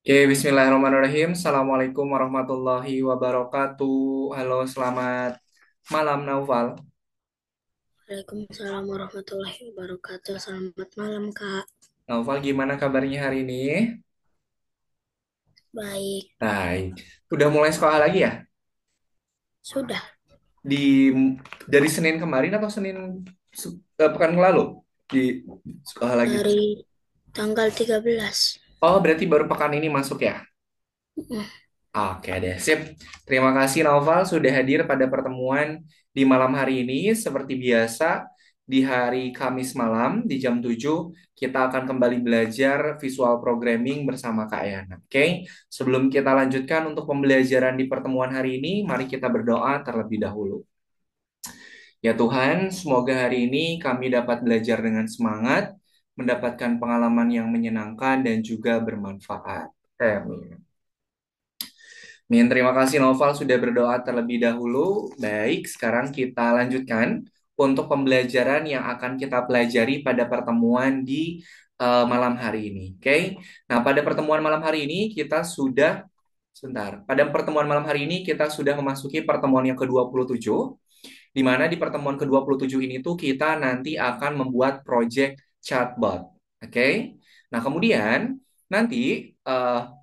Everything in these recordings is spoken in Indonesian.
Oke, bismillahirrahmanirrahim. Assalamualaikum warahmatullahi wabarakatuh. Halo, selamat malam, Naufal. Waalaikumsalam warahmatullahi wabarakatuh. Selamat malam, Kak. Naufal, gimana kabarnya hari ini? Baik, Baik. Udah mulai sekolah lagi ya? sudah Di dari Senin kemarin atau pekan lalu? Di sekolah lagi. dari tanggal 13. Oh, berarti baru pekan ini masuk ya? Mm, Oke deh, sip. Terima kasih Naufal sudah hadir pada pertemuan di malam hari ini. Seperti biasa, di hari Kamis malam di jam 7 kita akan kembali belajar visual programming bersama Kak Yana. Oke, sebelum kita lanjutkan untuk pembelajaran di pertemuan hari ini, mari kita berdoa terlebih dahulu. Ya Tuhan, semoga hari ini kami dapat belajar dengan semangat, mendapatkan pengalaman yang menyenangkan dan juga bermanfaat. Amin. Min, terima kasih Noval sudah berdoa terlebih dahulu. Baik, sekarang kita lanjutkan untuk pembelajaran yang akan kita pelajari pada pertemuan di malam hari ini. Oke. Nah, pada pertemuan malam hari ini kita sudah sebentar. Pada pertemuan malam hari ini kita sudah memasuki pertemuan yang ke-27, di mana di pertemuan ke-27 ini tuh kita nanti akan membuat project chatbot. Oke. Nah, kemudian nanti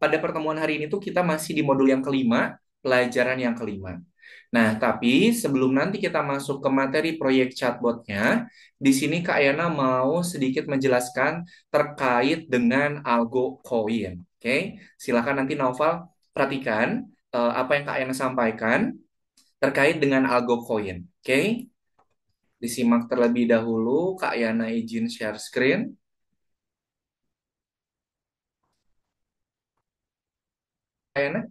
pada pertemuan hari ini tuh kita masih di modul yang kelima, pelajaran yang kelima. Nah, tapi sebelum nanti kita masuk ke materi proyek chatbotnya, di sini Kak Yana mau sedikit menjelaskan terkait dengan algo koin. Oke, silakan nanti Naufal perhatikan apa yang Kak Yana sampaikan terkait dengan algo koin. Oke, disimak terlebih dahulu. Kak Yana izin share screen. Kak Yana?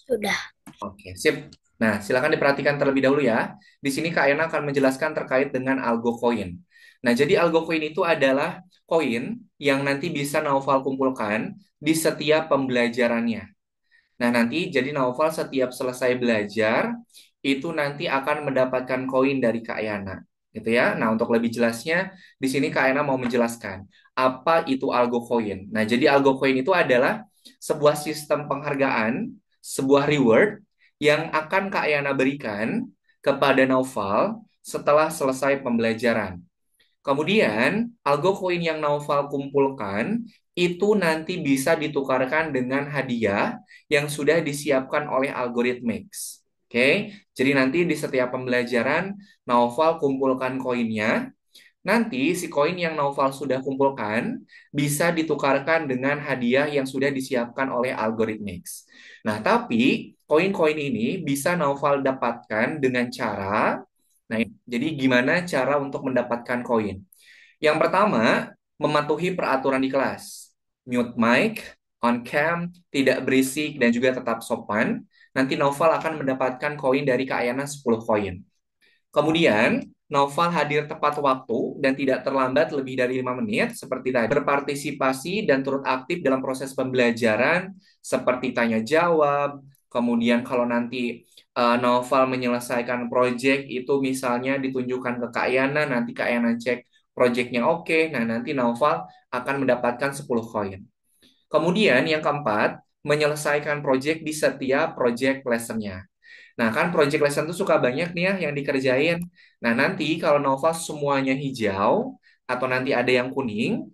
sudah. Oke, sip. Nah, silakan diperhatikan terlebih dahulu ya. Di sini Kak Ena akan menjelaskan terkait dengan algo koin. Nah, jadi algo koin itu adalah koin yang nanti bisa Naufal kumpulkan di setiap pembelajarannya. Nah, nanti jadi Naufal setiap selesai belajar itu nanti akan mendapatkan koin dari Kak Yana. Gitu ya. Nah, untuk lebih jelasnya di sini Kak Yana mau menjelaskan apa itu algo koin. Nah, jadi algo koin itu adalah sebuah sistem penghargaan, sebuah reward yang akan Kak Yana berikan kepada Naufal setelah selesai pembelajaran. Kemudian, algo koin yang Naufal kumpulkan itu nanti bisa ditukarkan dengan hadiah yang sudah disiapkan oleh Algorithmix. Oke, jadi nanti di setiap pembelajaran Naufal kumpulkan koinnya. Nanti si koin yang Naufal sudah kumpulkan bisa ditukarkan dengan hadiah yang sudah disiapkan oleh Algorithmix. Nah, tapi koin-koin ini bisa Naufal dapatkan dengan cara. Nah, jadi gimana cara untuk mendapatkan koin? Yang pertama, mematuhi peraturan di kelas. Mute mic, on cam, tidak berisik, dan juga tetap sopan. Nanti Naufal akan mendapatkan koin dari Kak Ayana 10 koin. Kemudian, Naufal hadir tepat waktu dan tidak terlambat lebih dari 5 menit seperti tadi. Berpartisipasi dan turut aktif dalam proses pembelajaran seperti tanya jawab. Kemudian kalau nanti Naufal menyelesaikan proyek itu misalnya ditunjukkan ke Kak Yana, nanti Kak Yana cek proyeknya oke. Nah, nanti Naufal akan mendapatkan 10 koin. Kemudian yang keempat, menyelesaikan proyek di setiap proyek lessonnya. Nah, kan project lesson tuh suka banyak nih ya yang dikerjain. Nah, nanti kalau Nova semuanya hijau atau nanti ada yang kuning,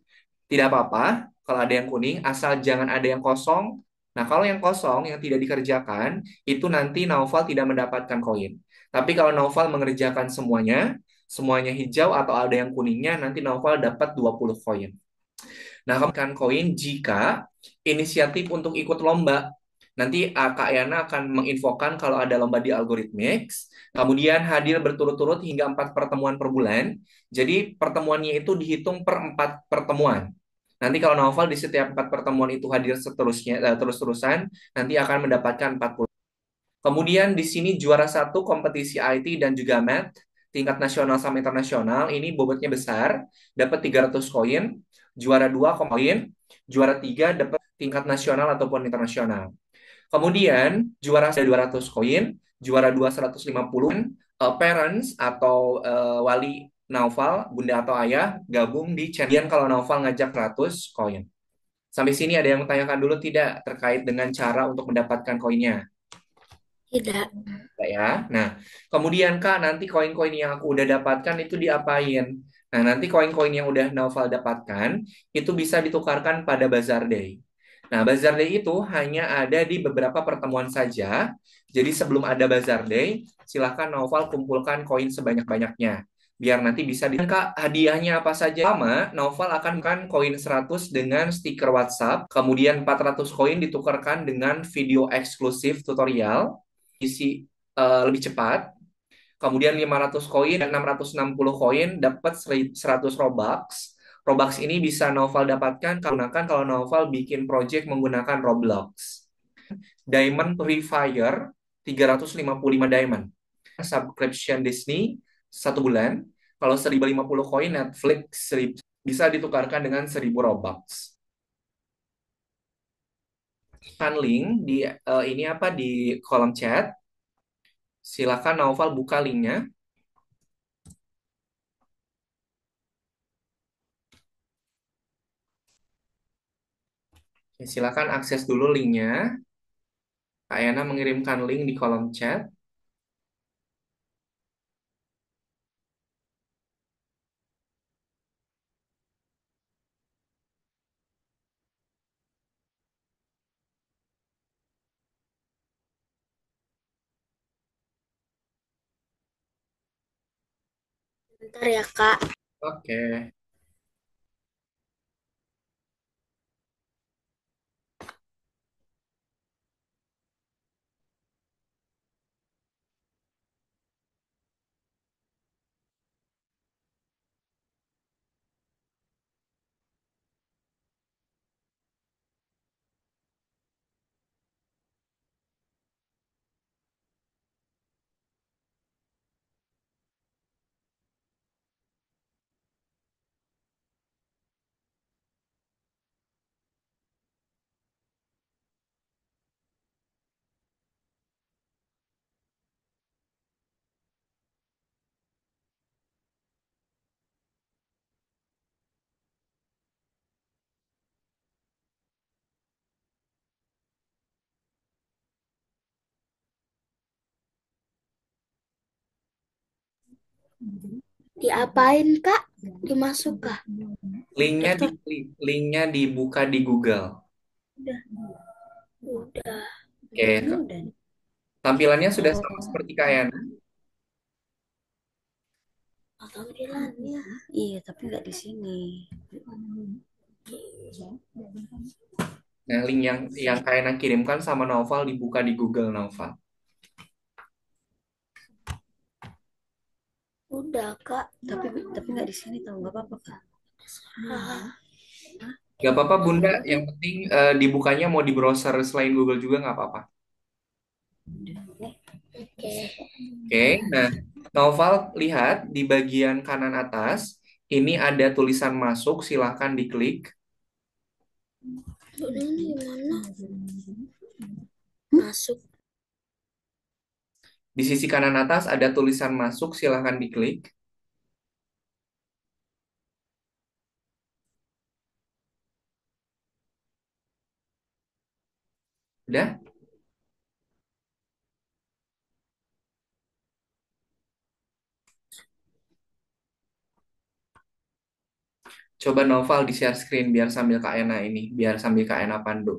tidak apa-apa. Kalau ada yang kuning, asal jangan ada yang kosong. Nah, kalau yang kosong yang tidak dikerjakan, itu nanti Naufal tidak mendapatkan koin. Tapi kalau Naufal mengerjakan semuanya, semuanya hijau atau ada yang kuningnya, nanti Naufal dapat 20 koin. Nah, kamu akan koin jika inisiatif untuk ikut lomba. Nanti Kak Yana akan menginfokan kalau ada lomba di Algorithmics, kemudian hadir berturut-turut hingga 4 pertemuan per bulan. Jadi pertemuannya itu dihitung per 4 pertemuan. Nanti kalau Naufal di setiap 4 pertemuan itu hadir seterusnya terus-terusan, nanti akan mendapatkan 40. Kemudian di sini juara satu kompetisi IT dan juga Math tingkat nasional sama internasional ini bobotnya besar, dapat 300 koin. Juara dua koin, juara tiga dapat tingkat nasional ataupun internasional. Kemudian juara ada 200 koin, juara dua 150. Parents atau wali Naufal, bunda atau ayah gabung di channel kalau Naufal ngajak 100 koin. Sampai sini ada yang tanyakan dulu tidak terkait dengan cara untuk mendapatkan koinnya? Tidak. Enggak ya. Nah, kemudian Kak, nanti koin-koin yang aku udah dapatkan itu diapain? Nah, nanti koin-koin yang udah Naufal dapatkan itu bisa ditukarkan pada Bazar Day. Nah, Bazar Day itu hanya ada di beberapa pertemuan saja. Jadi sebelum ada Bazar Day, silakan Naufal kumpulkan koin sebanyak-banyaknya. Biar nanti bisa di... Kak, hadiahnya apa saja? Pertama, Naufal akan kan koin 100 dengan stiker WhatsApp. Kemudian 400 koin ditukarkan dengan video eksklusif tutorial isi lebih cepat. Kemudian 500 koin dan 660 koin dapat 100 Robux. Robux ini bisa Noval dapatkan gunakan kalau Noval bikin project menggunakan Roblox. Diamond Refire 355 diamond. Subscription Disney 1 bulan. Kalau 1050 koin Netflix bisa ditukarkan dengan 1000 Robux. Kan link di ini apa di kolom chat. Silakan Naufal buka linknya. Oke, silakan akses dulu linknya. Kak Yana mengirimkan link di kolom chat. Bentar ya, Kak. Oke, Diapain, Kak? Dimasuk, Kak? linknya Daftar. diklik, linknya dibuka di Google. Udah. Oke, tampilannya sudah sama Oh, seperti Kak Yana. tampilannya. Iya, tapi nggak di sini. Nah, link yang Kak Yana kirimkan sama Naufal dibuka di Google Naufal. Udah, Kak. Tapi nggak di sini tahu nggak apa-apa, Kak. Ah, Gak apa-apa yang Bunda, mana yang tuh? penting dibukanya mau di browser selain Google juga nggak apa-apa. Oke. Oke, nah Naufal lihat di bagian kanan atas, ini ada tulisan masuk, silahkan diklik. Udah ini gimana? Masuk. Di sisi kanan atas ada tulisan masuk, silahkan diklik. Udah? Coba Noval di share screen biar sambil Kak Ena ini, biar sambil Kak Ena pandu.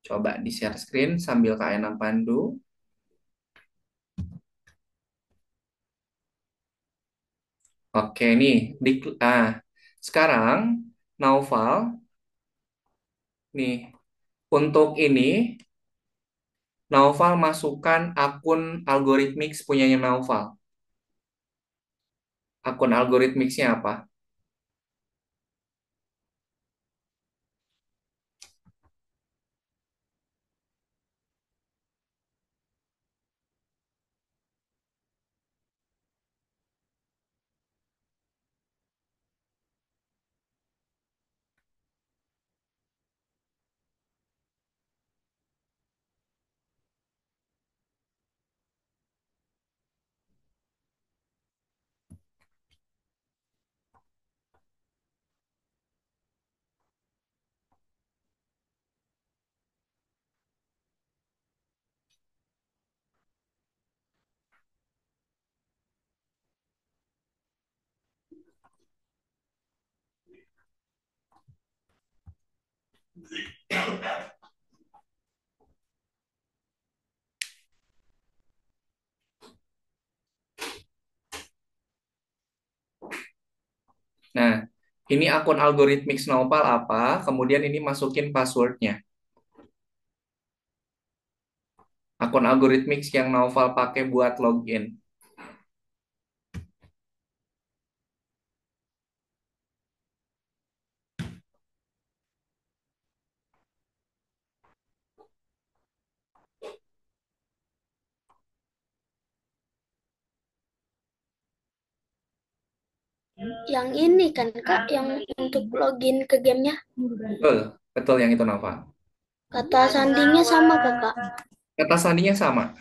Coba di share screen sambil Kak Ena pandu. Oke nih, sekarang Naufal nih untuk ini Naufal masukkan akun algoritmix punyanya Naufal. Akun algoritmixnya apa? Nah, ini akun algoritmik Snowpal apa, kemudian ini masukin passwordnya. Akun algoritmik yang Naufal pakai buat login. Yang ini kan Kak, yang untuk login ke gamenya. Betul, betul yang itu Naufal. Kata sandingnya sama Kakak. Kata sandinya sama,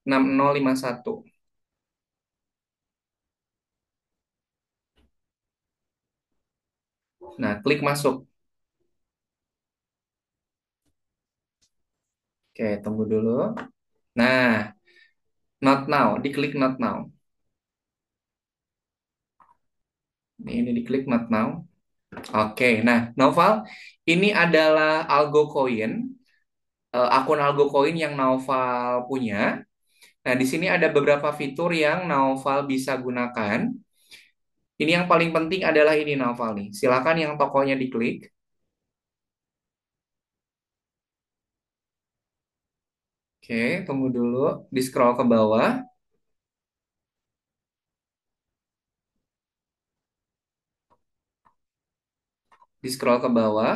6051. Nah, klik masuk. Oke, tunggu dulu. Nah, not now, diklik not now. Ini diklik not now. Oke, nah, Naufal, ini adalah AlgoCoin, akun AlgoCoin yang Naufal punya. Nah, di sini ada beberapa fitur yang Naufal bisa gunakan. Ini yang paling penting adalah ini Naufal nih. Silakan yang tokonya diklik. Oke, tunggu dulu. Di scroll ke bawah. Di scroll ke bawah.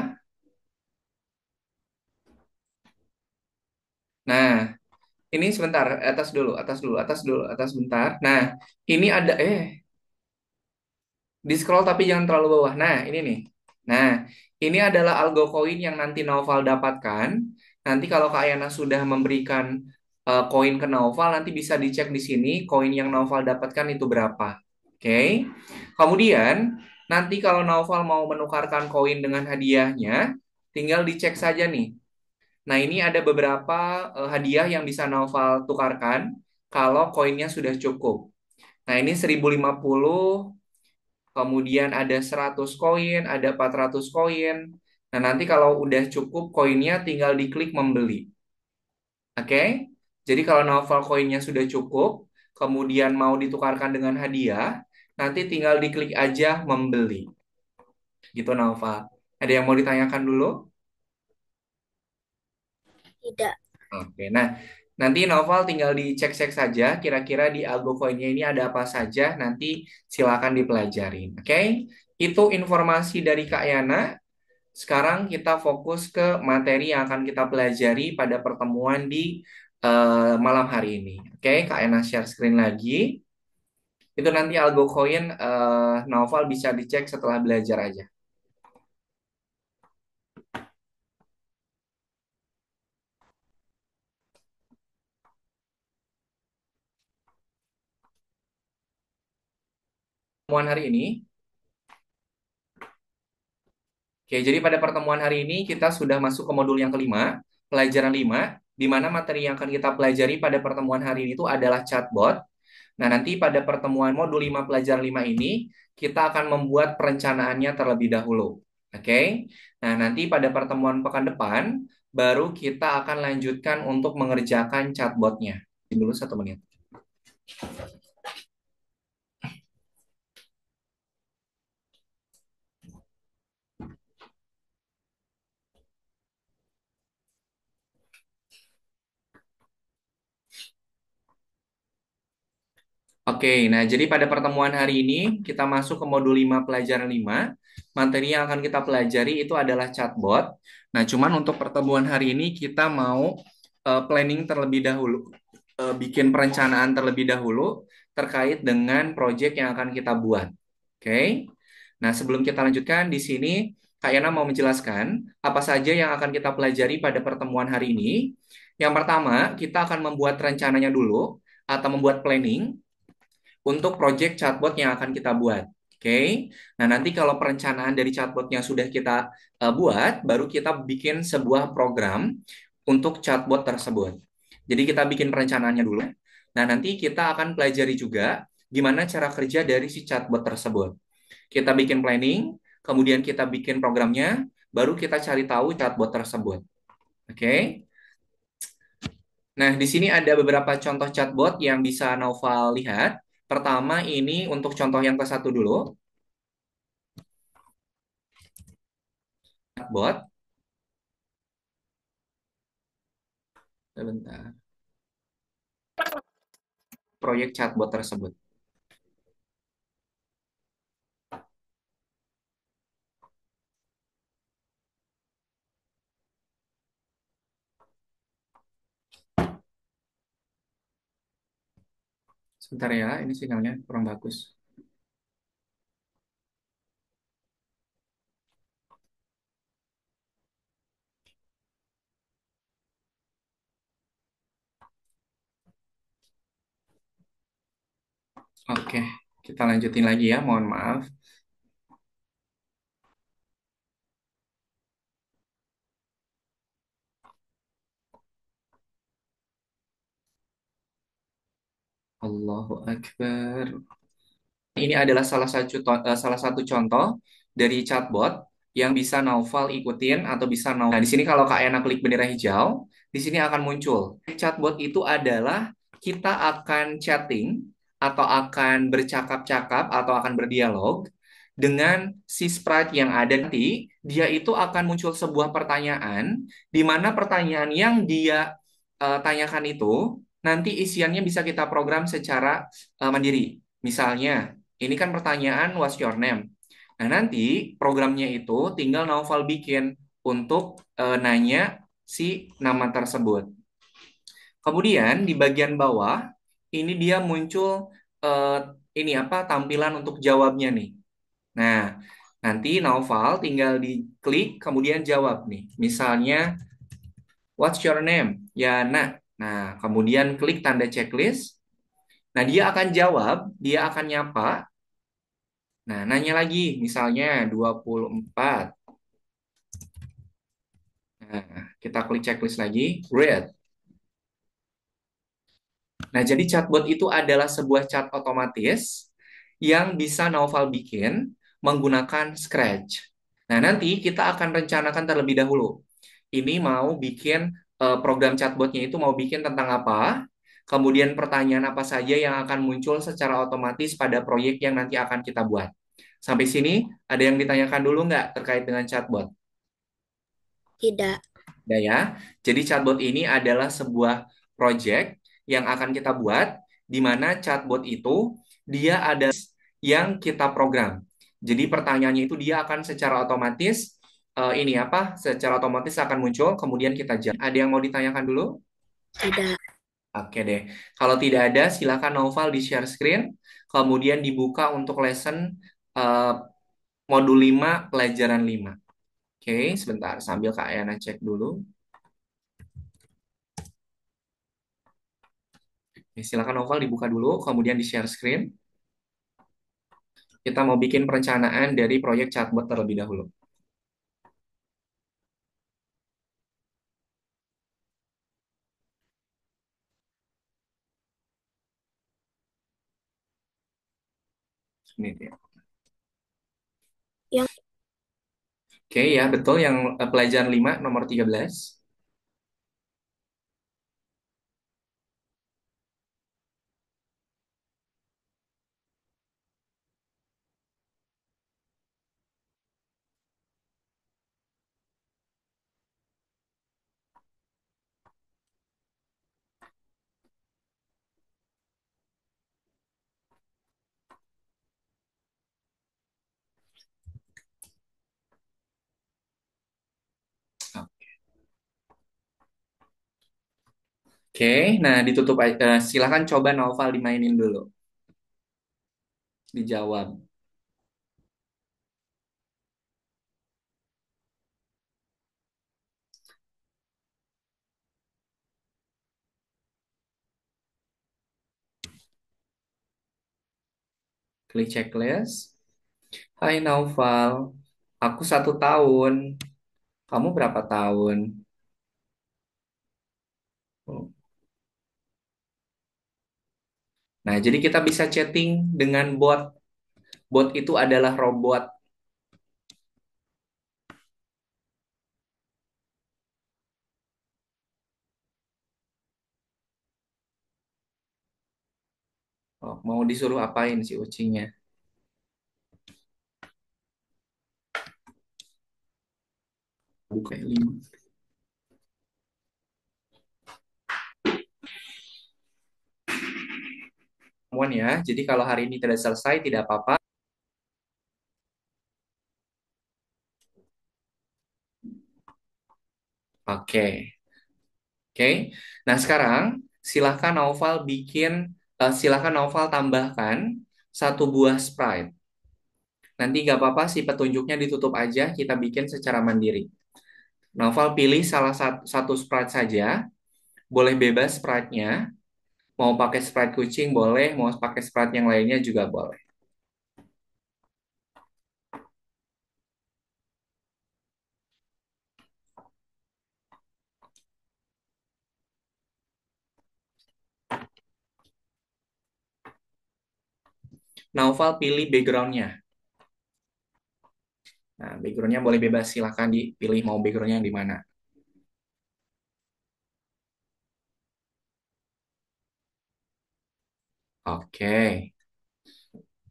Nah, ini sebentar. Atas dulu, atas dulu, atas dulu, atas bentar. Nah, ini ada, di scroll tapi jangan terlalu bawah. Nah, ini nih. Nah, ini adalah algo koin yang nanti Naufal dapatkan. Nanti kalau Kak Yana sudah memberikan koin ke Naufal, nanti bisa dicek di sini koin yang Naufal dapatkan itu berapa. Oke. Kemudian, nanti kalau Naufal mau menukarkan koin dengan hadiahnya, tinggal dicek saja nih. Nah, ini ada beberapa hadiah yang bisa Naufal tukarkan kalau koinnya sudah cukup. Nah, ini 1050. Kemudian ada 100 koin, ada 400 koin. Nah, nanti kalau udah cukup koinnya tinggal diklik membeli. Oke? Jadi kalau novel koinnya sudah cukup, kemudian mau ditukarkan dengan hadiah, nanti tinggal diklik aja membeli. Gitu Nova. Ada yang mau ditanyakan dulu? Tidak. Oke, nah nanti Noval tinggal dicek-cek saja kira-kira di algo koinnya ini ada apa saja, nanti silakan dipelajarin. Oke, itu informasi dari Kak Yana. Sekarang kita fokus ke materi yang akan kita pelajari pada pertemuan di malam hari ini. Oke, Kak Yana share screen lagi. Itu nanti algo koin Noval bisa dicek setelah belajar aja. Pertemuan hari ini. Oke, jadi pada pertemuan hari ini kita sudah masuk ke modul yang kelima, pelajaran 5, di mana materi yang akan kita pelajari pada pertemuan hari ini itu adalah chatbot. Nah, nanti pada pertemuan modul 5 pelajaran 5 ini, kita akan membuat perencanaannya terlebih dahulu. Oke? Nah, nanti pada pertemuan pekan depan, baru kita akan lanjutkan untuk mengerjakan chatbotnya. Dulu 1 menit. Oke, nah jadi pada pertemuan hari ini kita masuk ke modul 5 pelajaran 5. Materi yang akan kita pelajari itu adalah chatbot. Nah, cuman untuk pertemuan hari ini kita mau planning terlebih dahulu, bikin perencanaan terlebih dahulu terkait dengan proyek yang akan kita buat. Oke. Nah, sebelum kita lanjutkan di sini Kak Yana mau menjelaskan apa saja yang akan kita pelajari pada pertemuan hari ini. Yang pertama, kita akan membuat rencananya dulu atau membuat planning untuk project chatbot yang akan kita buat. Oke. Nah, nanti kalau perencanaan dari chatbotnya sudah kita buat, baru kita bikin sebuah program untuk chatbot tersebut. Jadi kita bikin perencanaannya dulu. Nah, nanti kita akan pelajari juga gimana cara kerja dari si chatbot tersebut. Kita bikin planning, kemudian kita bikin programnya, baru kita cari tahu chatbot tersebut. Oke. Nah, di sini ada beberapa contoh chatbot yang bisa Naufal lihat. Pertama ini untuk contoh yang ke satu dulu, chatbot. Sebentar. Proyek chatbot tersebut. Sebentar ya, ini sinyalnya kurang bagus. Oke, kita lanjutin lagi ya, mohon maaf. Allahu Akbar. Ini adalah salah satu contoh dari chatbot yang bisa Naufal ikutin atau bisa Naufal. Nah, di sini kalau Kak Ena klik bendera hijau, di sini akan muncul. Chatbot itu adalah kita akan chatting atau akan bercakap-cakap atau akan berdialog dengan si sprite yang ada nanti. Dia itu akan muncul sebuah pertanyaan di mana pertanyaan yang dia tanyakan itu nanti isiannya bisa kita program secara mandiri. Misalnya, ini kan pertanyaan what's your name. Nah, nanti programnya itu tinggal Naufal bikin untuk nanya si nama tersebut. Kemudian di bagian bawah ini dia muncul eh, ini apa tampilan untuk jawabnya nih. Nah, nanti Naufal tinggal diklik kemudian jawab nih. Misalnya what's your name? Ya, Nah, kemudian klik tanda checklist. Nah, dia akan jawab, dia akan nyapa. Nah, nanya lagi, misalnya 24. Nah, kita klik checklist lagi, read. Nah, jadi chatbot itu adalah sebuah chat otomatis yang bisa Naufal bikin menggunakan Scratch. Nah, nanti kita akan rencanakan terlebih dahulu. Ini mau bikin program chatbotnya itu mau bikin tentang apa, kemudian pertanyaan apa saja yang akan muncul secara otomatis pada proyek yang nanti akan kita buat. Sampai sini, ada yang ditanyakan dulu nggak terkait dengan chatbot? Tidak. Ya, ya. Jadi chatbot ini adalah sebuah project yang akan kita buat di mana chatbot itu dia ada yang kita program. Jadi pertanyaannya itu dia akan secara otomatis ini apa? Secara otomatis akan muncul kemudian kita jawab. Ada yang mau ditanyakan dulu? Tidak. Oke deh. Kalau tidak ada, silakan Noval di share screen, kemudian dibuka untuk lesson eh, modul 5 pelajaran 5. Oke, sebentar sambil Kak Ayana cek dulu. Oke, silakan Noval dibuka dulu, kemudian di share screen. Kita mau bikin perencanaan dari proyek chatbot terlebih dahulu. Ini dia. Yang Oke ya, betul yang pelajaran 5 nomor 13. Oke, nah ditutup aja. Silakan coba Noval dimainin dulu, dijawab. Klik checklist. Hai Naufal, aku 1 tahun. Kamu berapa tahun? Nah, jadi kita bisa chatting dengan bot. Bot itu adalah robot. Mau disuruh apain si kucingnya? Buka 5. Temuan ya. Jadi kalau hari ini tidak selesai tidak apa-apa. Oke. Oke. Nah, sekarang silahkan Naufal silahkan Naufal tambahkan satu buah Sprite. Nanti nggak apa-apa sih petunjuknya ditutup aja, kita bikin secara mandiri. Naufal pilih salah satu Sprite saja, boleh bebas Sprite-nya. Mau pakai Sprite kucing boleh, mau pakai Sprite yang lainnya juga boleh. Naufal pilih background-nya. Nah, background-nya boleh bebas, silahkan dipilih mau background-nya yang di mana. Oke,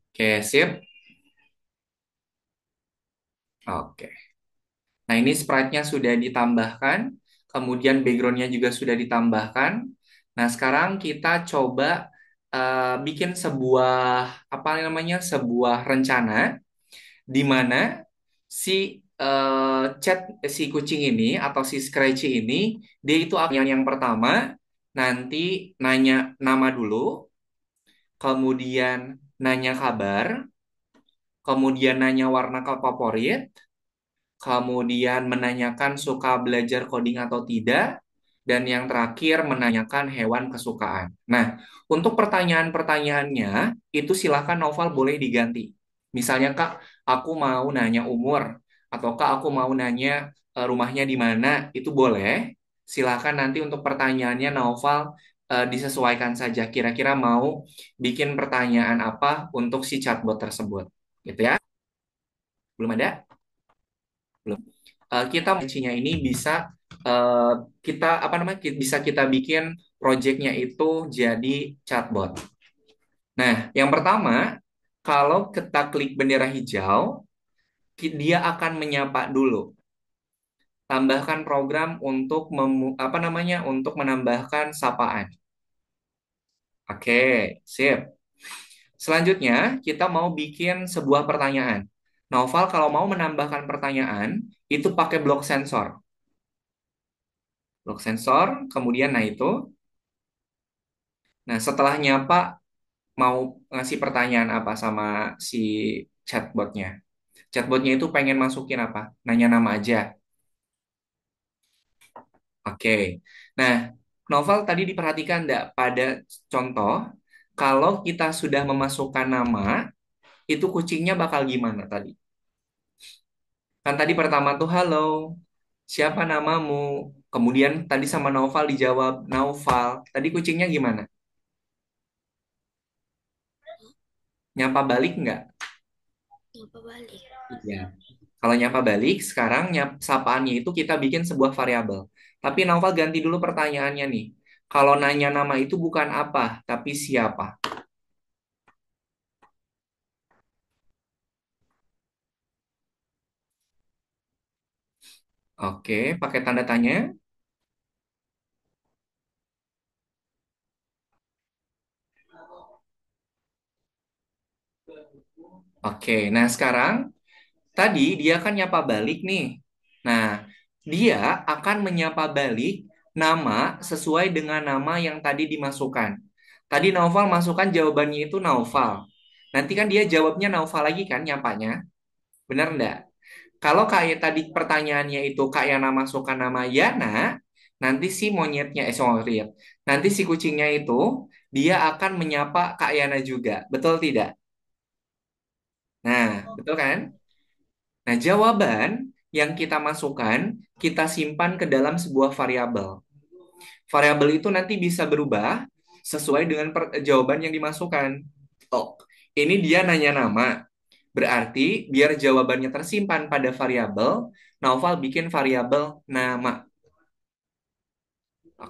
oke, sip. Oke. Nah, ini sprite-nya sudah ditambahkan, kemudian background-nya juga sudah ditambahkan. Nah, sekarang kita coba bikin apa namanya, sebuah rencana di mana si kucing ini atau si Scratchy ini, dia itu akan yang pertama, nanti nanya nama dulu, kemudian nanya kabar, kemudian nanya warna favorit, kemudian menanyakan suka belajar coding atau tidak, dan yang terakhir menanyakan hewan kesukaan. Nah, untuk pertanyaan-pertanyaannya itu silakan Novel boleh diganti. Misalnya, Kak, aku mau nanya umur, atau Kak, aku mau nanya rumahnya di mana, itu boleh. Silakan nanti untuk pertanyaannya Novel disesuaikan saja. Kira-kira mau bikin pertanyaan apa untuk si chatbot tersebut. Gitu ya? Belum ada? Belum. Kita mancinya ini bisa eh, kita apa namanya bisa kita bikin projectnya itu jadi chatbot. Nah, yang pertama, kalau kita klik bendera hijau, dia akan menyapa dulu. Tambahkan program untuk apa namanya untuk menambahkan sapaan. Oke, sip. Selanjutnya, kita mau bikin sebuah pertanyaan. Novel kalau mau menambahkan pertanyaan, itu pakai blok sensor. Blok sensor, kemudian nah itu. Nah, setelah nyapa, mau ngasih pertanyaan apa sama si chatbotnya? Chatbotnya itu pengen masukin apa? Nanya nama aja. Oke. Nah, Novel tadi diperhatikan enggak pada contoh, kalau kita sudah memasukkan nama, itu kucingnya bakal gimana tadi? Kan tadi pertama tuh, halo, siapa namamu? Kemudian tadi sama Novel dijawab, Naufal. Tadi kucingnya gimana? Nyapa balik nggak? Apa balik? Iya. Kalau nyapa balik, sekarang sapaannya itu kita bikin sebuah variabel. Tapi Naufal ganti dulu pertanyaannya nih. Kalau nanya nama itu bukan apa, tapi siapa. Oke, pakai tanda tanya. Oke, nah sekarang tadi dia kan nyapa balik nih. Nah, dia akan menyapa balik nama sesuai dengan nama yang tadi dimasukkan. Tadi Naufal masukkan jawabannya itu Naufal. Nanti kan dia jawabnya Naufal lagi kan nyapanya. Benar enggak? Kalau kayak tadi pertanyaannya itu Kak Yana masukkan nama Yana, nanti si monyetnya, sorry, nanti si kucingnya itu dia akan menyapa Kak Yana juga. Betul tidak? Nah, betul kan? Nah, jawaban yang kita masukkan, kita simpan ke dalam sebuah variabel. Variabel itu nanti bisa berubah sesuai dengan jawaban yang dimasukkan. Oh, ini dia nanya nama. Berarti biar jawabannya tersimpan pada variabel, Naufal bikin variabel nama.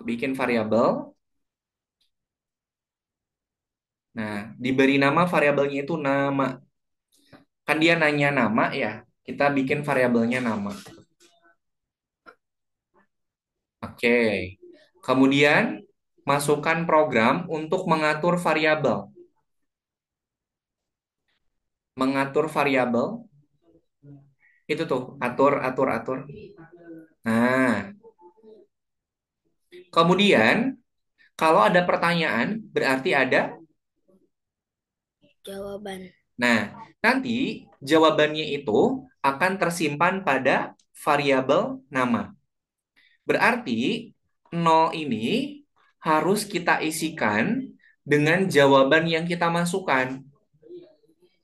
Bikin variabel Nah, diberi nama variabelnya itu nama. Kan dia nanya nama ya, kita bikin variabelnya nama. Oke. Kemudian masukkan program untuk mengatur variabel. Mengatur variabel itu tuh, atur, atur, atur. Nah, kemudian kalau ada pertanyaan berarti ada. Jawaban. Nah, nanti jawabannya itu akan tersimpan pada variabel nama. Berarti 0 ini harus kita isikan dengan jawaban yang kita masukkan.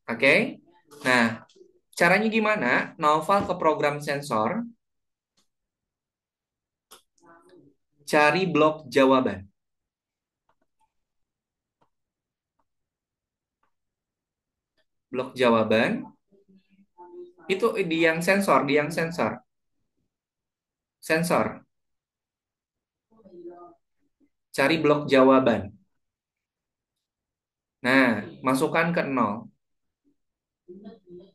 Oke? Nah, caranya gimana? Naufal ke program sensor, cari blok jawaban. Blok jawaban itu di yang sensor, di yang sensor. Sensor, cari blok jawaban. Nah, masukkan ke 0.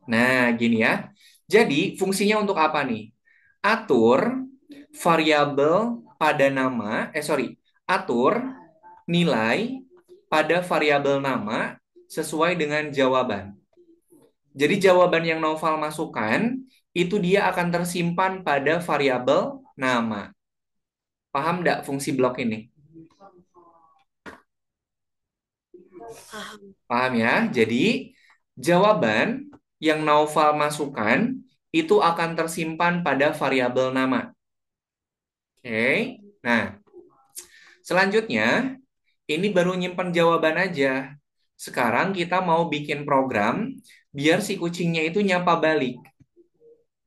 Nah, gini ya. Jadi, fungsinya untuk apa nih? Atur variabel pada nama, sorry, atur nilai pada variabel nama sesuai dengan jawaban. Jadi, jawaban yang Noval masukkan, itu dia akan tersimpan pada variabel nama. Paham nggak fungsi blok ini? Paham. Paham ya? Jadi, jawaban yang Naufal masukkan itu akan tersimpan pada variabel nama. Oke. Nah, selanjutnya ini baru nyimpan jawaban aja. Sekarang kita mau bikin program biar si kucingnya itu nyapa balik.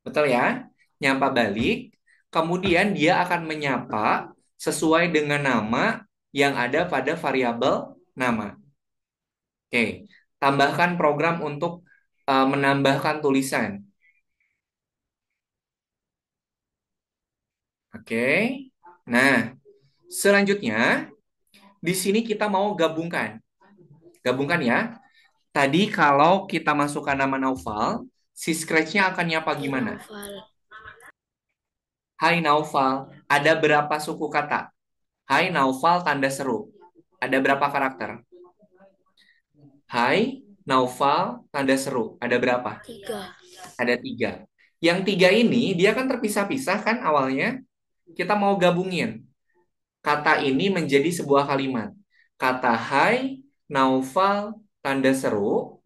Betul ya? Nyapa balik. Kemudian dia akan menyapa sesuai dengan nama yang ada pada variabel nama. Oke. Tambahkan program untuk menambahkan tulisan. Oke. Nah, selanjutnya di sini kita mau gabungkan. Gabungkan ya. Tadi kalau kita masukkan nama Naufal, si Scratch-nya akan nyapa Hai gimana? Naufal. Hai Naufal, ada berapa suku kata? Hai Naufal, tanda seru. Ada berapa karakter? Hai Naufal, tanda seru. Ada berapa? 3. Ada 3. Yang 3 ini dia kan terpisah-pisah kan awalnya. Kita mau gabungin. Kata ini menjadi sebuah kalimat. Kata hai, Naufal, tanda seru.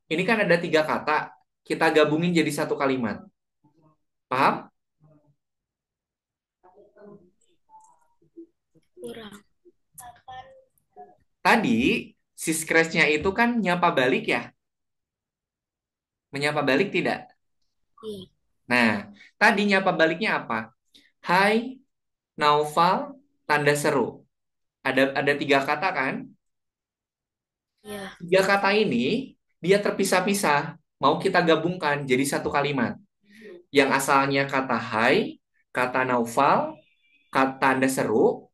Ini kan ada 3 kata. Kita gabungin jadi satu kalimat. Paham? Kurang. Tadi si Scratch-nya itu kan nyapa balik ya. Menyapa balik tidak? Iya. Nah, tadi nyapa baliknya apa? Hai, Naufal, tanda seru. Ada 3 kata kan? Iya. 3 kata ini dia terpisah-pisah. Mau kita gabungkan jadi satu kalimat. Yang asalnya kata hai, kata Naufal, kata tanda seru.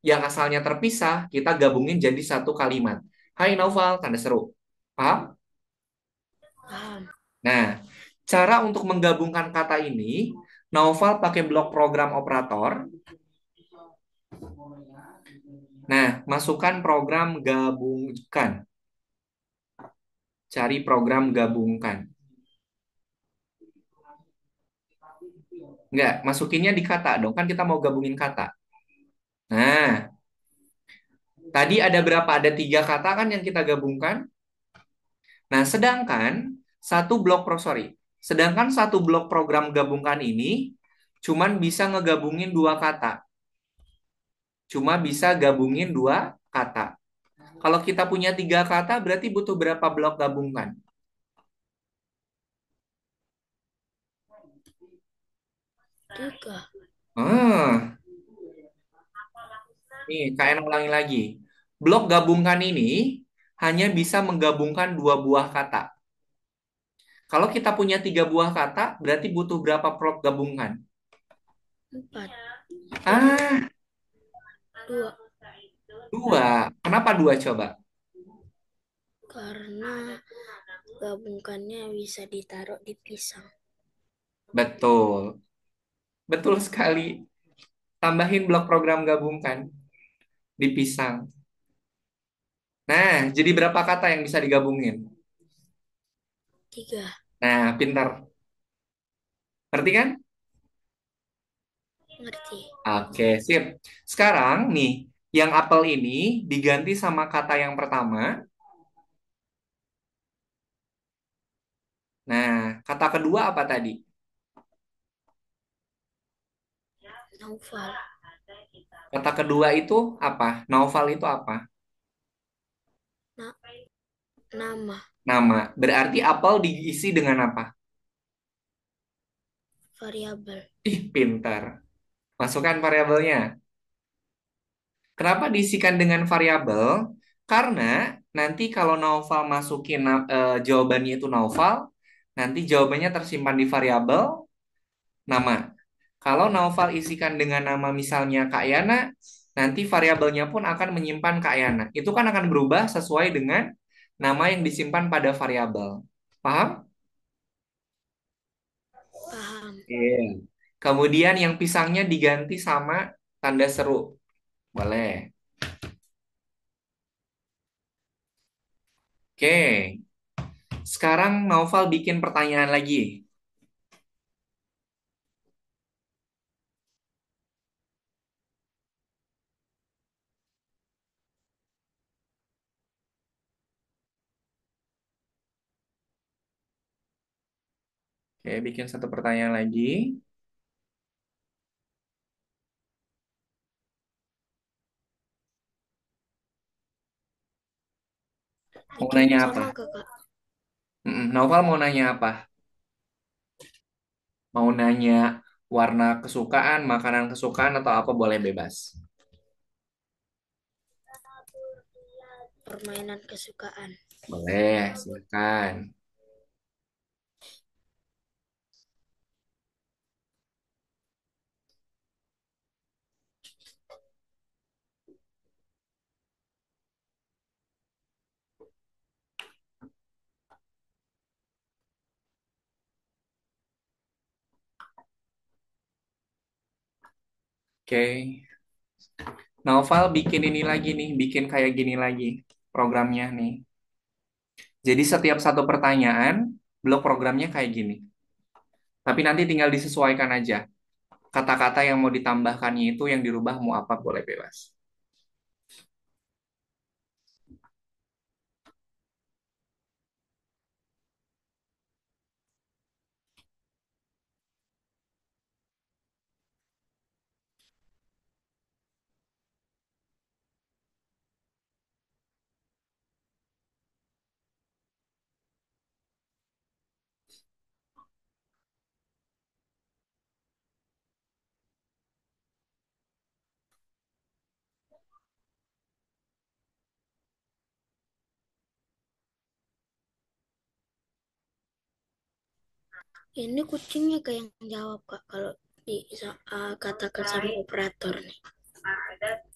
Yang asalnya terpisah, kita gabungin jadi satu kalimat. Hai Naufal, tanda seru. Paham? Paham. Nah, cara untuk menggabungkan kata ini, Naufal pakai blok program operator. Nah, masukkan program gabungkan. Cari program gabungkan. Enggak, masukinnya di kata dong. Kan kita mau gabungin kata. Nah, tadi ada berapa? Ada 3 kata kan yang kita gabungkan. Nah, sedangkan satu blok program gabungkan ini cuman bisa ngegabungin 2 kata. Cuma bisa gabungin 2 kata. Kalau kita punya 3 kata, berarti butuh berapa blok gabungkan? 3. Ah, nih, kalian ulangi lagi. Blok gabungkan ini hanya bisa menggabungkan 2 buah kata. Kalau kita punya 3 buah kata, berarti butuh berapa blok gabungkan? 4. Ah, 2. 2. Kenapa 2 coba? Karena gabungkannya bisa ditaruh di pisang. Betul. Betul sekali. Tambahin blok program gabungkan di pisang. Nah, jadi berapa kata yang bisa digabungin? 3. Nah, pintar. Ngerti kan? Ngerti? Oke, sip. Sekarang nih, yang apel ini diganti sama kata yang pertama. Nah, kata kedua apa tadi? Naufal. Kata kedua itu apa? Naufal itu apa? Na- nama. Nama. Berarti apel diisi dengan apa? Variabel. Ih, pintar. Masukkan variabelnya. Kenapa diisikan dengan variabel? Karena nanti kalau Naufal masukin jawabannya itu Naufal, nanti jawabannya tersimpan di variabel nama. Kalau Naufal isikan dengan nama misalnya Kak Yana, nanti variabelnya pun akan menyimpan Kak Yana. Itu kan akan berubah sesuai dengan nama yang disimpan pada variabel. Paham? Paham. Iya. Kemudian yang pisangnya diganti sama tanda seru. Boleh. Oke. Sekarang Naufal bikin pertanyaan lagi. Oke, bikin satu pertanyaan lagi. Mau Bikin nanya apa? sama kakak. Naufal mau nanya apa? Mau nanya warna kesukaan, makanan kesukaan, atau apa boleh bebas. Permainan kesukaan. Boleh, silakan. Oke. Naufal bikin ini lagi nih, bikin kayak gini lagi programnya nih. Jadi setiap satu pertanyaan, blok programnya kayak gini. Tapi nanti tinggal disesuaikan aja. Kata-kata yang mau ditambahkannya itu yang dirubah mau apa boleh bebas. Ini kucingnya kayak yang jawab kak kalau katakan sama operator nih.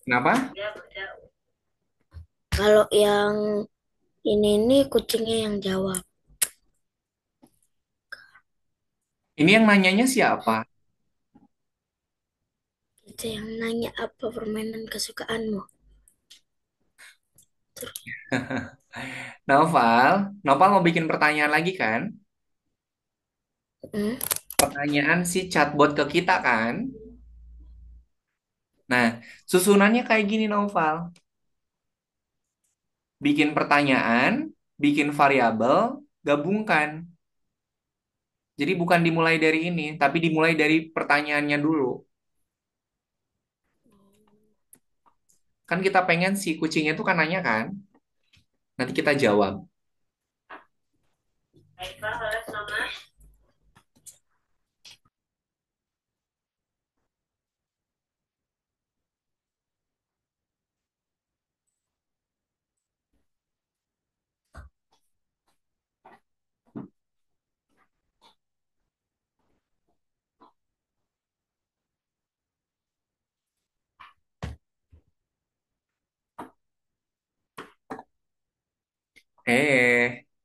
Kenapa? Kalau yang ini nih kucingnya yang jawab. Ini yang nanyanya siapa? Itu yang nanya apa permainan kesukaanmu. Terus, Naufal, Naufal mau bikin pertanyaan lagi kan? hmm, Pertanyaan si chatbot ke kita kan? Nah, susunannya kayak gini Naufal. Bikin pertanyaan, bikin variabel, gabungkan. Jadi bukan dimulai dari ini, tapi dimulai dari pertanyaannya dulu. Kan kita pengen si kucingnya itu kan nanya kan? Nanti kita jawab.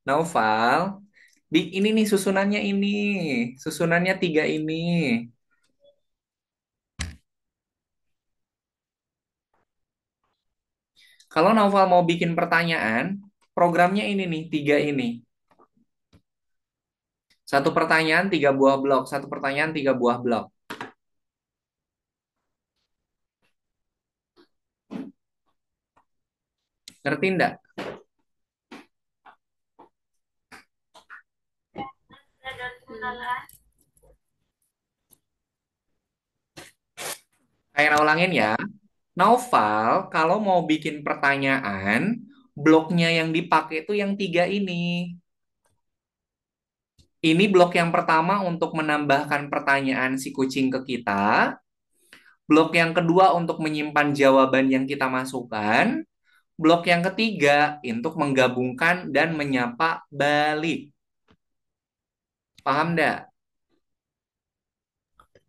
Naufal. Ini nih susunannya ini. Susunannya tiga ini. Kalau Naufal mau bikin pertanyaan, programnya ini nih, tiga ini. Satu pertanyaan, tiga buah blok. Satu pertanyaan, tiga buah blok. Ngerti nggak? Kayak ulangin ya. Naufal, kalau mau bikin pertanyaan, bloknya yang dipakai itu yang tiga ini. Ini blok yang pertama untuk menambahkan pertanyaan si kucing ke kita. Blok yang kedua untuk menyimpan jawaban yang kita masukkan. Blok yang ketiga untuk menggabungkan dan menyapa balik. Paham nggak?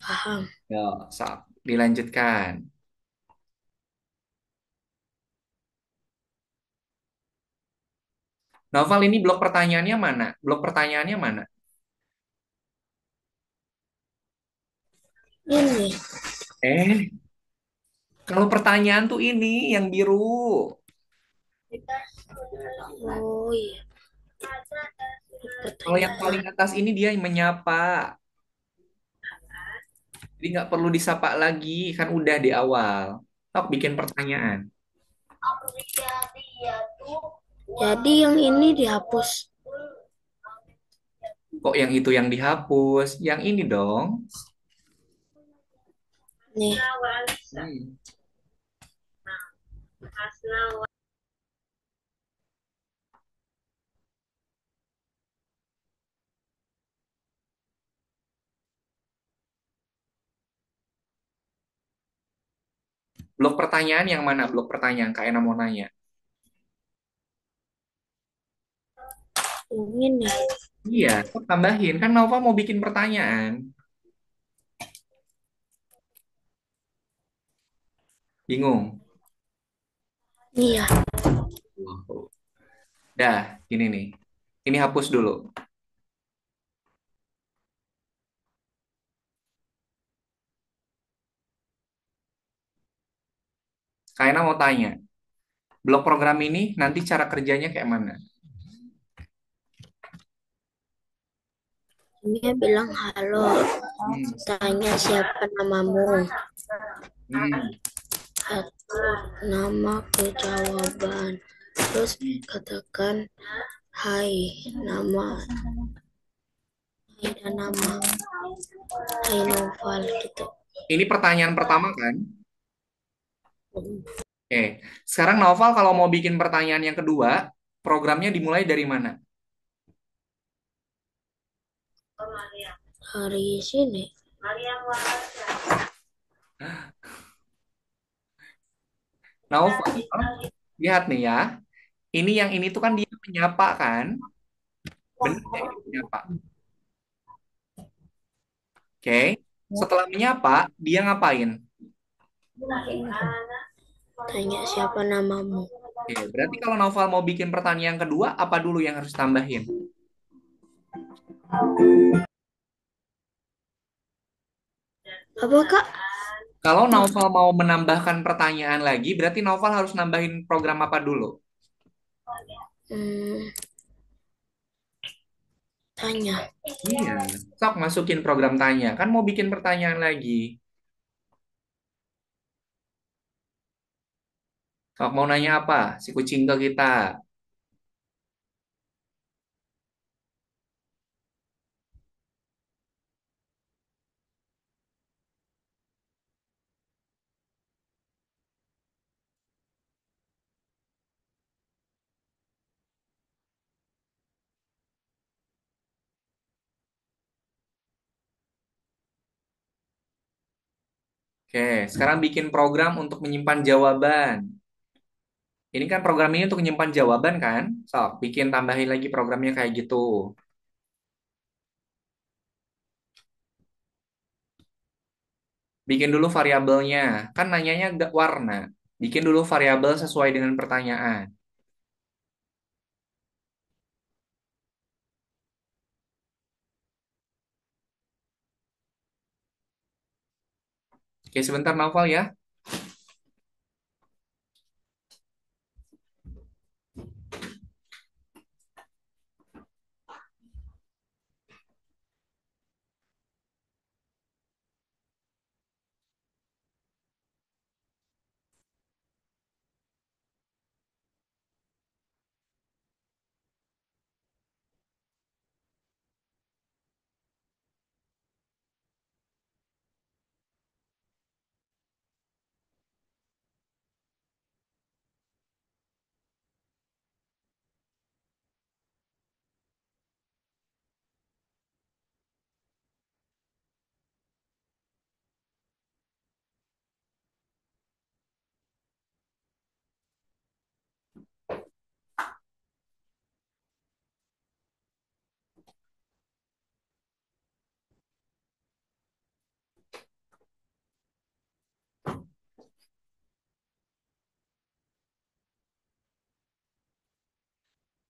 Paham. Ya, dilanjutkan. Novel ini blok pertanyaannya mana? Blok pertanyaannya mana? Ini. Eh, kalau pertanyaan tuh ini yang biru. Oh iya. Kalau yang paling Pertanyaan. atas ini dia yang menyapa. Jadi nggak perlu disapa lagi, kan udah di awal. Tok bikin pertanyaan. Jadi yang ini dihapus. Kok yang itu yang dihapus? Yang ini dong. Nih. Hmm. Blok pertanyaan yang mana? Blok pertanyaan. Kak Ena mau nanya. Ini nih. Iya, kok tambahin. Kan Nova mau bikin pertanyaan. Bingung. Iya. Wow. Dah, gini nih. Ini hapus dulu. Kak Ena mau tanya. Blok program ini nanti cara kerjanya kayak mana? Dia bilang halo. Hmm. Tanya siapa namamu. Hmm. Atur nama ke jawaban. Terus katakan hai nama. Hai dan nama. Hai Noval gitu. Ini pertanyaan pertama kan? Oke. Sekarang Naufal kalau mau bikin pertanyaan yang kedua, programnya dimulai dari mana? Hari sini. Naufal, lihat nih ya. Ini yang ini tuh kan dia menyapa kan? Benar nggak ini menyapa? Oke. Setelah menyapa, dia ngapain? Tanya siapa namamu. Oke. Berarti kalau Naufal mau bikin pertanyaan kedua, apa dulu yang harus tambahin? Apa kak? Kalau Naufal mau menambahkan pertanyaan lagi, berarti Naufal harus nambahin program apa dulu? Hmm, tanya. Iya. Sok masukin program tanya. Kan mau bikin pertanyaan lagi. Sok mau nanya apa? Si kucing ke kita. Oke, sekarang bikin program untuk menyimpan jawaban. Ini kan program ini untuk menyimpan jawaban kan? Sok, bikin tambahin lagi programnya kayak gitu. Bikin dulu variabelnya. Kan nanyanya gak warna. Bikin dulu variabel sesuai dengan pertanyaan. Oke, sebentar Naufal ya.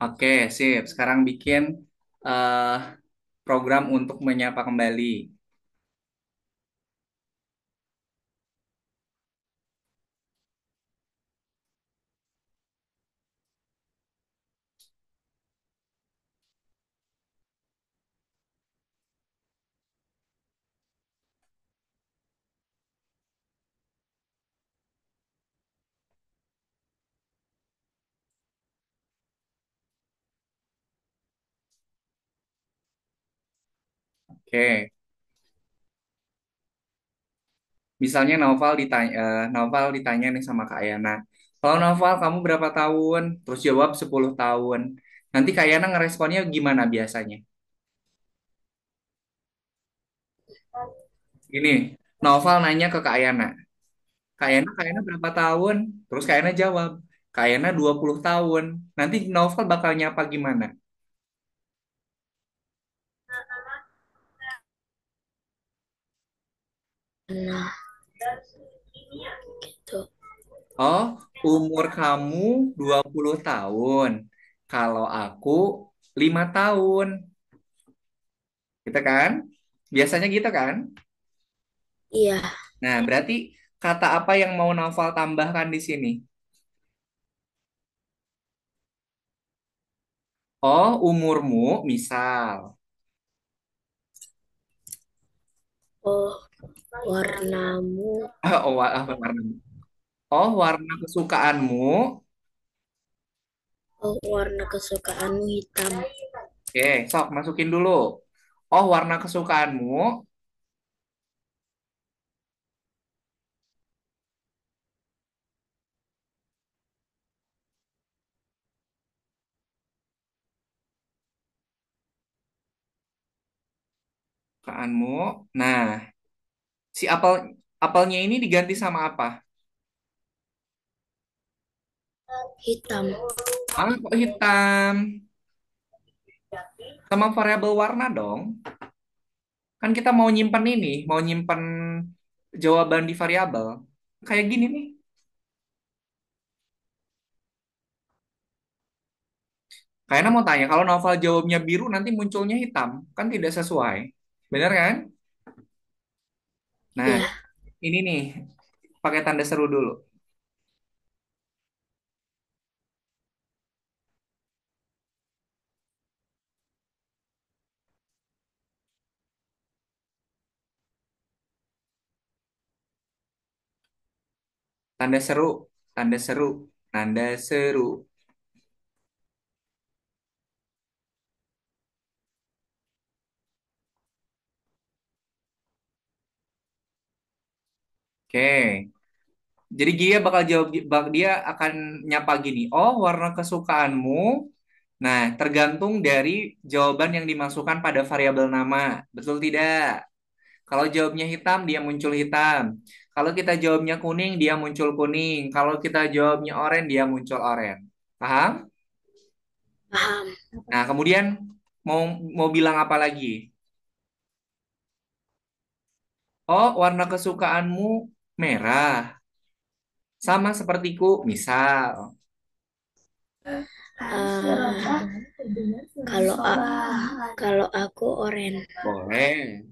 Oke, sip. Sekarang bikin eh, program untuk menyapa kembali. Oke, misalnya Naufal ditanya nih sama Kak Yana. Kalau Naufal kamu berapa tahun? Terus jawab 10 tahun. Nanti Kak Yana ngeresponnya gimana biasanya? Gini, Naufal nanya ke Kak Yana. Kak Yana berapa tahun? Terus Kak Yana jawab. Kak Yana 20 tahun. Nanti Naufal bakal nyapa gimana? Nah, gitu. Oh, umur kamu 20 tahun. Kalau aku 5 tahun. Gitu kan? Biasanya gitu kan? Iya. Nah, berarti kata apa yang mau Naufal tambahkan di sini? Oh, umurmu, misal. Oh, warnamu. Warna. Oh, warna kesukaanmu. Oh, warna kesukaanmu hitam. Oke, sok masukin dulu. Oh, warna kesukaanmu. Kesukaanmu. Nah, si apelnya ini diganti sama apa? Hitam. Ah, kok hitam? Sama variabel warna dong. Kan kita mau nyimpen ini, mau nyimpen jawaban di variabel. Kayak gini nih. Kayaknya mau tanya, kalau novel jawabnya biru nanti munculnya hitam. Kan tidak sesuai. Bener kan? Nah, Iya. ini nih, pakai tanda seru dulu. Tanda seru, tanda seru, tanda seru. Oke. Jadi dia akan nyapa gini. Oh, warna kesukaanmu. Nah, tergantung dari jawaban yang dimasukkan pada variabel nama. Betul tidak? Kalau jawabnya hitam, dia muncul hitam. Kalau kita jawabnya kuning, dia muncul kuning. Kalau kita jawabnya oranye, dia muncul oranye. Paham? Paham. Nah, kemudian mau mau bilang apa lagi? Oh, warna kesukaanmu merah. Sama sepertiku, misal. Eh, kalau kalau aku oren. Boleh.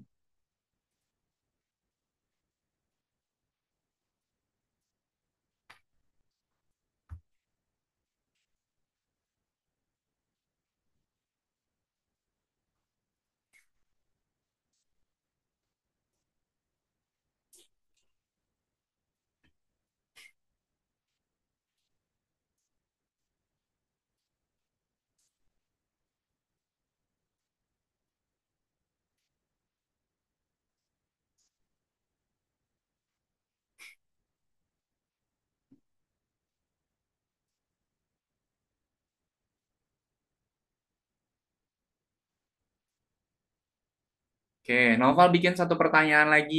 Oke, Noval bikin satu pertanyaan lagi.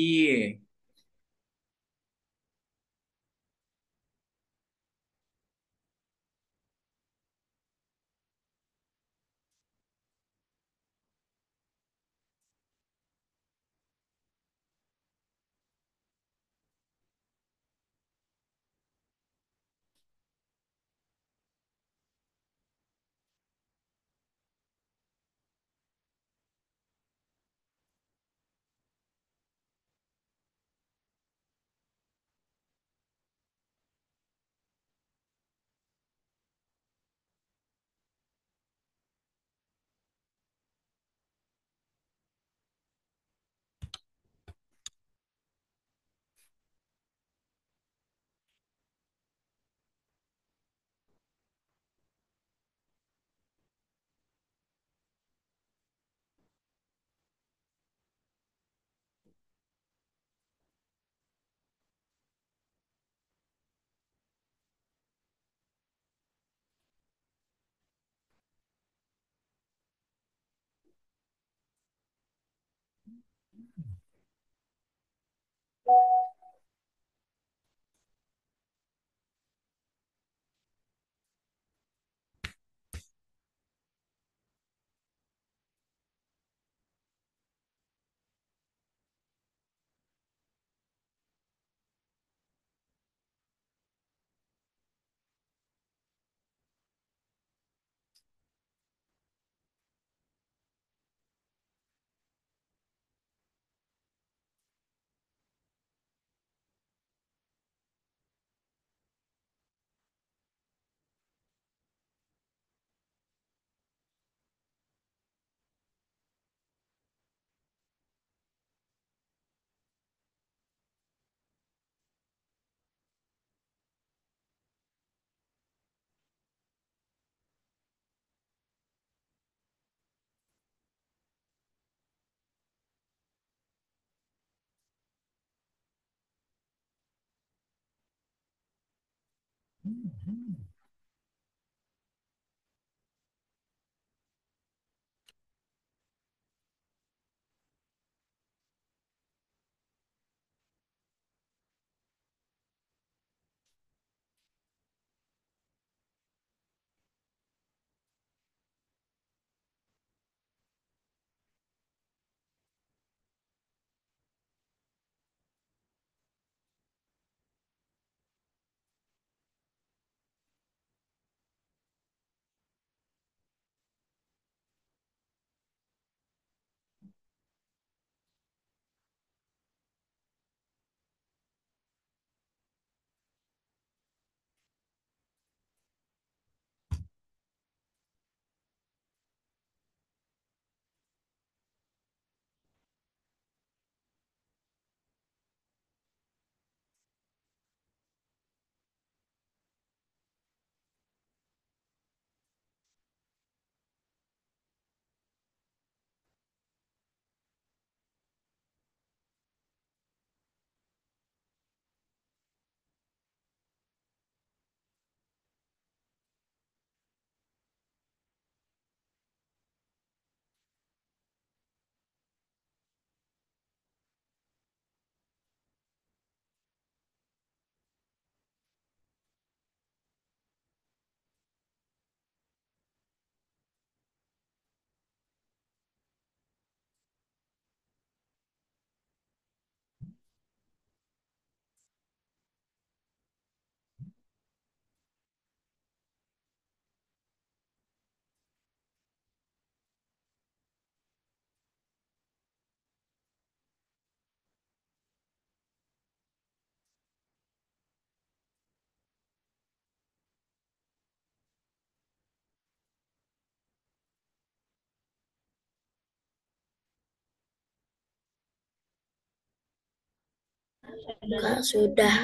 Kak, sudah.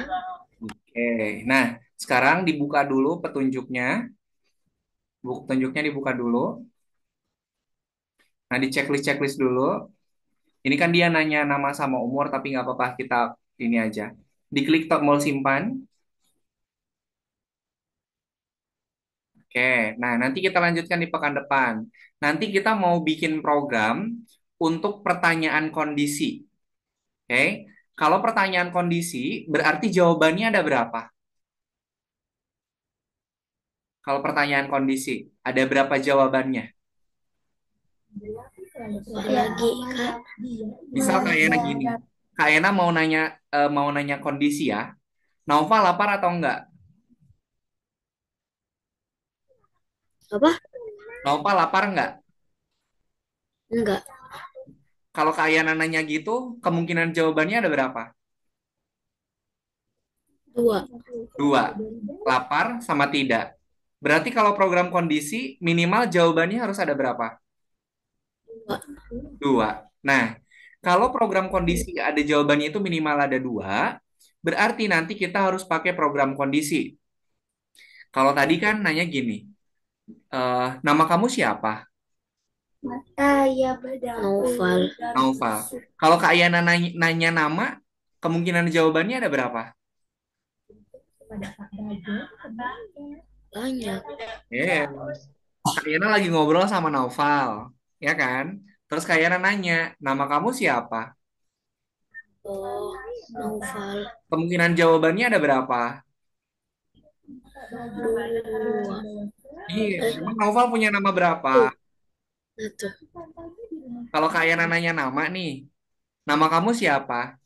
Oke, nah sekarang dibuka dulu petunjuknya. Petunjuknya dibuka dulu. Nah, di checklist dulu. Ini kan dia nanya nama sama umur, tapi nggak apa-apa kita ini aja. Diklik tombol simpan. Oke, nah nanti kita lanjutkan di pekan depan. Nanti kita mau bikin program untuk pertanyaan kondisi. Oke. Kalau pertanyaan kondisi, berarti jawabannya ada berapa? Kalau pertanyaan kondisi, ada berapa jawabannya? Lagi, Kak. Misal Kak Yana gini, Kak Yana mau nanya kondisi ya. Nova lapar atau enggak? Apa? Nova lapar enggak? Enggak. Kalau Kak Yana nanya gitu, kemungkinan jawabannya ada berapa? Dua. Dua. Lapar sama tidak. Berarti kalau program kondisi, minimal jawabannya harus ada berapa? Dua. Dua. Nah, kalau program kondisi ada jawabannya itu minimal ada dua, berarti nanti kita harus pakai program kondisi. Kalau tadi kan nanya gini, nama kamu siapa? Noval. Naufal. Kalau Kak Yana nanya nama, kemungkinan jawabannya ada berapa? Banyak. Eh, Kak Yana lagi ngobrol sama Naufal, ya kan? Terus Kak Yana nanya, nama kamu siapa? Oh, Noval. Kemungkinan jawabannya ada berapa? Dua. Iya, emang Naufal punya nama berapa? Satu. Kalau Kak Yana nanya nama nih, nama kamu siapa?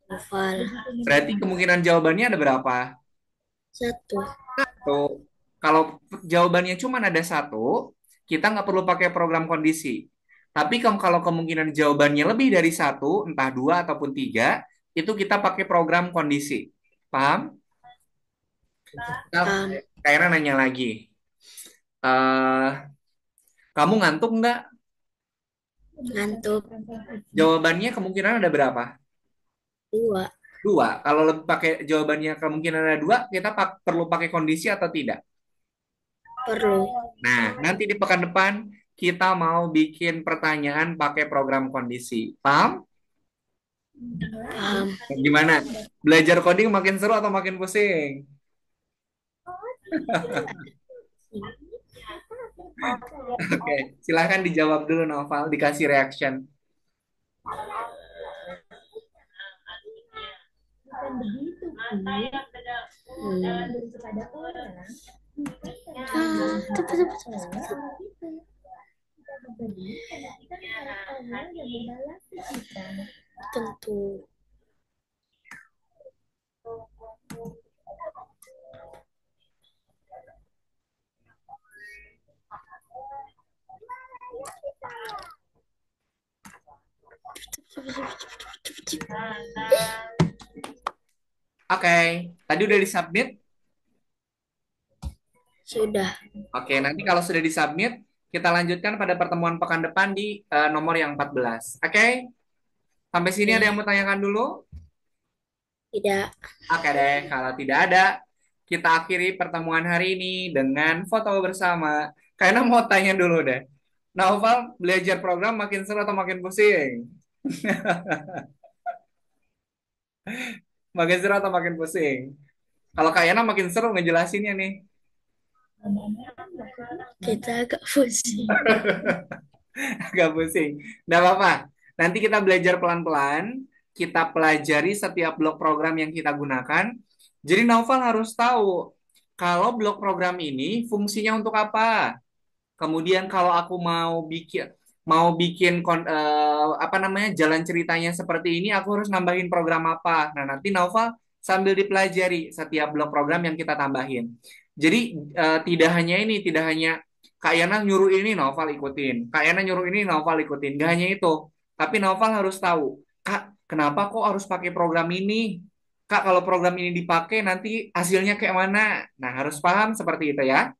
Noval. Berarti kemungkinan jawabannya ada berapa? Satu. Tuh, kalau jawabannya cuma ada satu, kita nggak perlu pakai program kondisi. Tapi kalau kemungkinan jawabannya lebih dari satu, entah dua ataupun tiga, itu kita pakai program kondisi. Paham? Nah, Paham. Kaira nanya lagi, eh kamu ngantuk nggak? Ngantuk. Jawabannya kemungkinan ada berapa? Dua. Dua. Kalau pakai jawabannya kemungkinan ada dua, kita perlu pakai kondisi atau tidak? Perlu. Nah, nanti di pekan depan kita mau bikin pertanyaan pakai program kondisi. Paham? Paham. Gimana? Belajar coding makin seru atau makin pusing? Oke, silahkan dijawab dulu Noval, dikasih reaction. Cepat, cepat, cepat. Tentu. Oke, tadi udah disubmit. Sudah. Oke, nanti kalau sudah disubmit, kita lanjutkan pada pertemuan pekan depan di nomor yang 14. Oke, sampai sini ada yang Oke. mau tanyakan dulu? Tidak. Oke deh, kalau tidak ada, kita akhiri pertemuan hari ini dengan foto bersama. Karena mau tanya dulu deh, Naufal belajar program makin seru atau makin pusing? Makin seru atau makin pusing? Kalau Kak Yana makin seru ngejelasinnya nih. Kita agak pusing. Agak pusing. Nggak apa-apa. Nanti kita belajar pelan-pelan. Kita pelajari setiap blok program yang kita gunakan. Jadi Naufal harus tahu kalau blok program ini fungsinya untuk apa. Kemudian kalau aku mau bikin apa namanya jalan ceritanya seperti ini, aku harus nambahin program apa. Nah, nanti Naufal sambil dipelajari setiap blok program yang kita tambahin. Jadi tidak hanya ini, tidak hanya Kak Yana nyuruh ini Naufal ikutin, Kak Yana nyuruh ini Naufal ikutin. Gak hanya itu, tapi Naufal harus tahu, Kak, kenapa kok harus pakai program ini? Kak, kalau program ini dipakai nanti hasilnya kayak mana? Nah, harus paham seperti itu ya.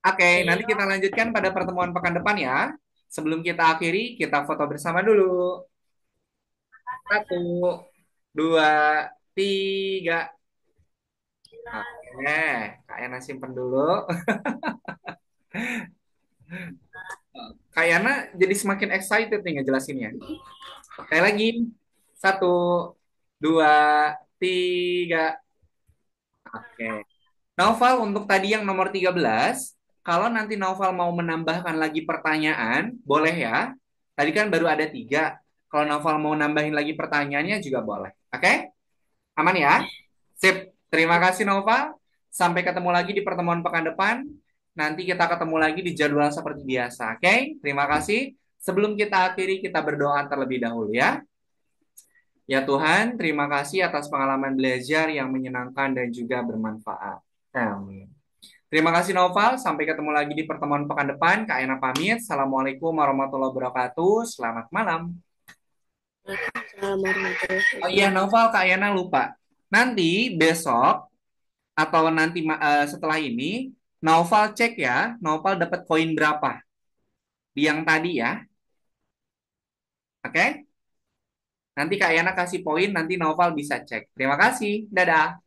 Oke, nanti kita lanjutkan pada pertemuan pekan depan ya. Sebelum kita akhiri, kita foto bersama dulu. Satu, dua, tiga. Oke, Kak Yana simpen dulu. Kak Yana jadi semakin excited nih ngejelasinnya. Sekali lagi. Satu, dua, tiga. Oke. Naufal, untuk tadi yang nomor 13, kalau nanti Naufal mau menambahkan lagi pertanyaan, boleh ya. Tadi kan baru ada 3. Kalau Naufal mau nambahin lagi pertanyaannya juga boleh. Oke? Aman ya? Sip. Terima kasih Naufal. Sampai ketemu lagi di pertemuan pekan depan. Nanti kita ketemu lagi di jadwal seperti biasa. Oke? Terima kasih. Sebelum kita akhiri, kita berdoa terlebih dahulu ya. Ya Tuhan, terima kasih atas pengalaman belajar yang menyenangkan dan juga bermanfaat. Amin. Terima kasih Noval, sampai ketemu lagi di pertemuan pekan depan. Kak Ena pamit. Assalamualaikum warahmatullahi wabarakatuh. Selamat malam. Waalaikumsalam warahmatullahi Oh iya, wabarakatuh. Noval, Kak Ena lupa. Nanti besok atau nanti setelah ini, Noval cek ya, Noval dapat koin berapa di yang tadi ya. Oke? Nanti Kak Ena kasih poin, nanti Noval bisa cek. Terima kasih. Dadah.